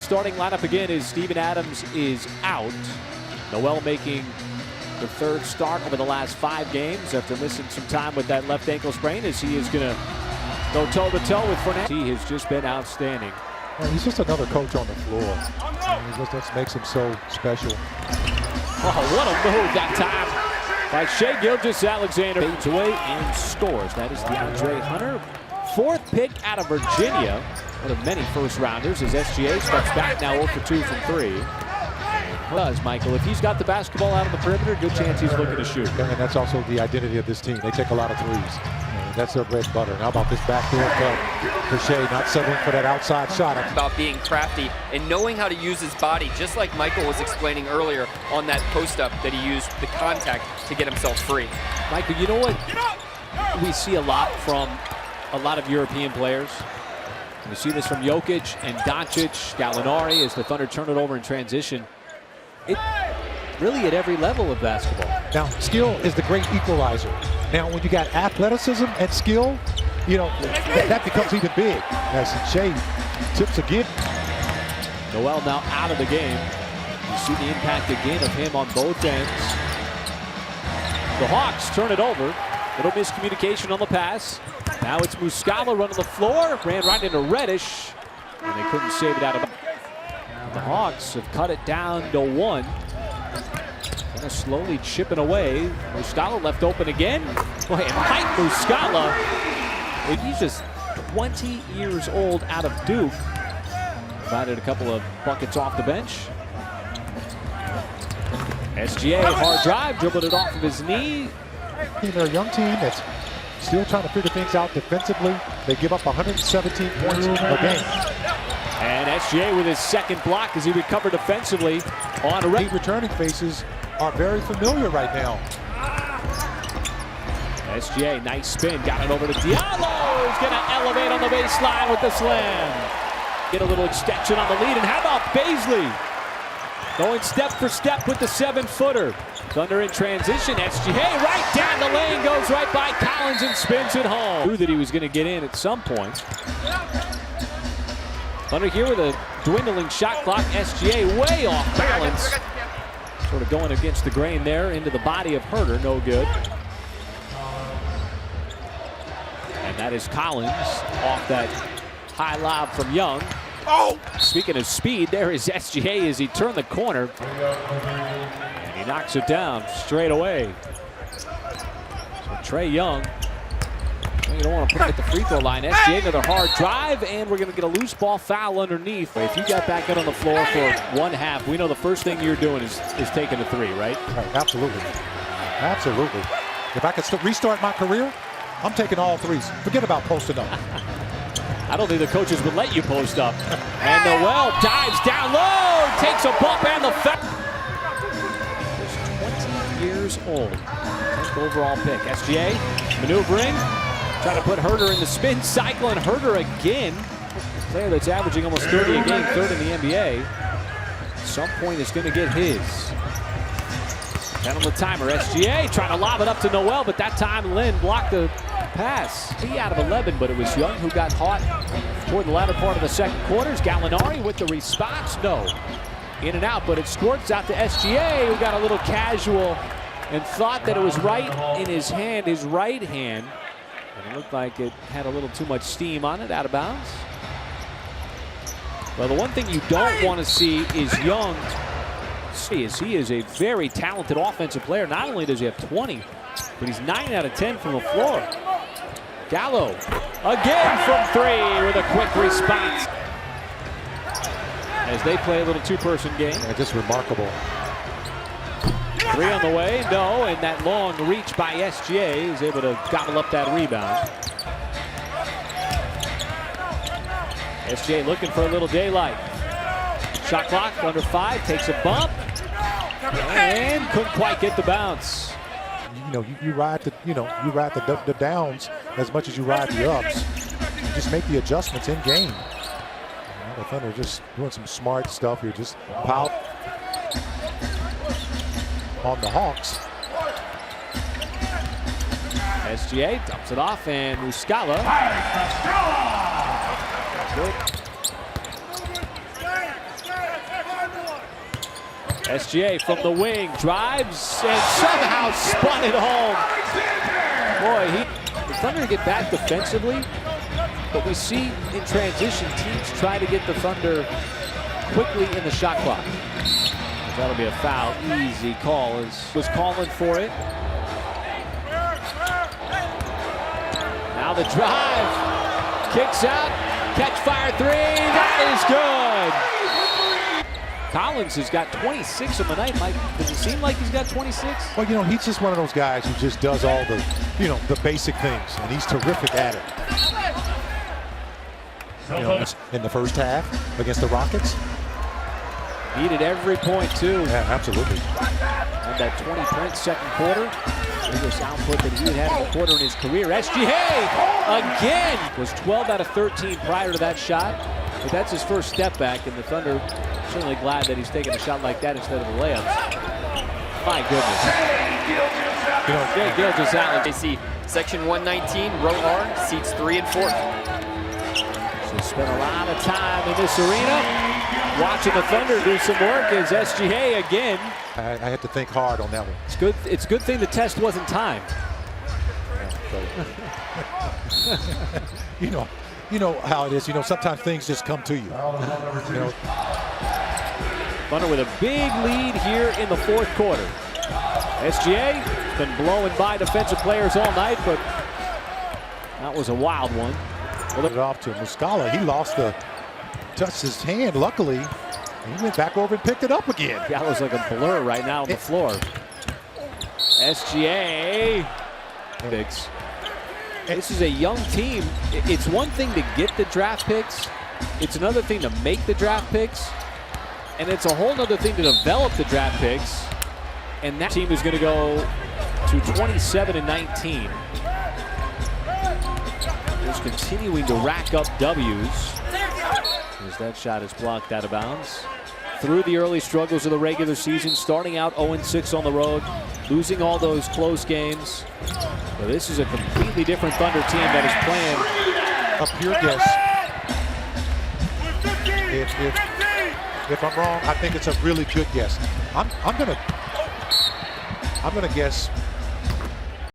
Starting lineup again is Steven Adams is out. Noel making the third start over the last 5 games after missing some time with that left ankle sprain, as he is going to go toe-to-toe with Fernandez. He has just been outstanding. Well, he's just another coach on the floor. That makes him so special. Oh, what a move that time by Shai Gilgeous-Alexander. Fades away and scores. That is DeAndre Hunter. 4th pick out of Virginia. One of many first-rounders as SGA steps back now 0 for 2 from 3. Does Michael, if he's got the basketball out on the perimeter, good chance he's looking to shoot. And that's also the identity of this team. They take a lot of threes. That's their bread and butter. How about this backdoor cut for Shai, not settling for that outside shot? About being crafty and knowing how to use his body, just like Michael was explaining earlier on that post-up that he used the contact to get himself free. Michael, you know what we see a lot from a lot of European players? We see this from Jokic and Doncic, Gallinari as the Thunder turn it over in transition. It really at every level of basketball. Now, skill is the great equalizer. Now, when you got athleticism and skill, you know, that becomes even big. As Shai tips again. Noel now out of the game. You see the impact again of him on both ends. The Hawks turn it over. Little miscommunication on the pass. Now it's Muscala running the floor. Ran right into Reddish. And they couldn't save it out of. The Hawks have cut it down to 1. Kind of slowly chipping away. Muscala left open again. Boy, and Mike Muscala, he's just 20 years old out of Duke. Provided a couple of buckets off the bench. SGA, hard drive, dribbled it off of his knee. They're a young team that's still trying to figure things out defensively. They give up 117 points a game. And SGA with his second block as he recovered defensively on a returning faces are very familiar right now. SGA, nice spin, got it over to Diallo. He's going to elevate on the baseline with the slam. Get a little extension on the lead, and how about Bazley? Going step for step with the 7-footer. Thunder in transition, SGA right down the lane, goes right by Collins and spins it home. Knew that he was going to get in at some point. Thunder here with a dwindling shot clock. SGA way off balance. Sort of going against the grain there into the body of Herter, no good. And that is Collins off that high lob from Young. Oh! Speaking of speed, there is SGA as he turned the corner. And he knocks it down straight away. So Trae Young, you don't want to put it at the free throw line. SGA another hard drive, and we're going to get a loose ball foul underneath. If you got back out on the floor for 1 half, we know the first thing you're doing is taking a 3, right? Right, absolutely. Absolutely. If I could restart my career, I'm taking all 3s. Forget about posting up. I don't think the coaches would let you post up. And Noel dives down low, takes a bump and the foul. Just 20 years old. 10th overall pick. SGA maneuvering, trying to put Herter in the spin cycle, and Herter again. A player that's averaging almost 30 a game, 3rd in the NBA. At some point is going to get his. 10 on the timer. SGA trying to lob it up to Noel, but that time Lynn blocked the pass. He out of 11, but it was Young who got hot toward the latter part of the second quarters. Gallinari with the response. No. In and out, but it squirts out to SGA, who got a little casual and thought that it was right in his hand, his right hand. And it looked like it had a little too much steam on it, out of bounds. Well, the one thing you don't want to see is Young. He is a very talented offensive player. Not only does he have 20, but he's 9 out of 10 from the floor. Gallo again from 3 with a quick response. As they play a little 2-person game. Yeah, just remarkable. 3 on the way, no, and that long reach by SGA is able to gobble up that rebound. SGA looking for a little daylight. Shot clock under 5, takes a bump, and couldn't quite get the bounce. You know, you ride the downs as much as you ride the ups. You just make the adjustments in game. The Thunder are just doing some smart stuff here, just power on the Hawks. SGA dumps it off, and Muscala. Good. SGA from the wing, drives, and somehow spun it home. Boy, the Thunder get back defensively, but we see in transition teams try to get the Thunder quickly in the shot clock. That'll be a foul. Easy call. Was calling for it. Now the drive. Kicks out. Catch fire three. That is good. Collins has got 26 on the night. Mike, does it seem like he's got 26? Well, you know, he's just one of those guys who just does all the, you know, the basic things, and he's terrific at it. You know, in the first half against the Rockets. Needed every point, too. Yeah, absolutely. And that 20-point second quarter. Biggest output that he had in a quarter in his career. SGA again was 12 out of 13 prior to that shot. But that's his first step back, and the Thunder certainly glad that he's taking a shot like that instead of the layups. My goodness. You know, Shai Gilgeous-Alexander. They see section 119, row R, seats 3 and 4. So spent a lot of time in this arena watching the Thunder do some work as SGA again. I had to think hard on that one. It's good. It's a good thing the test wasn't timed. Yeah, you know how it is. You know, sometimes things just come to you. You know, Thunder with a big lead here in the fourth quarter. SGA has been blowing by defensive players all night, but that was a wild one. well, it off to Muscala. He lost touched his hand. Luckily, he went back over and picked it up again. That was like a blur right now on the floor. SGA. Picks. This is a young team. It's one thing to get the draft picks. It's another thing to make the draft picks. And it's a whole other thing to develop the draft picks. And that team is going to go to 27-19. Just continuing to rack up W's. As that shot is blocked out of bounds. Through the early struggles of the regular season, starting out 0-6 on the road, losing all those close games. But this is a completely different Thunder team that is playing. A pure guess. If I'm wrong, I think it's a really good guess. I'm gonna guess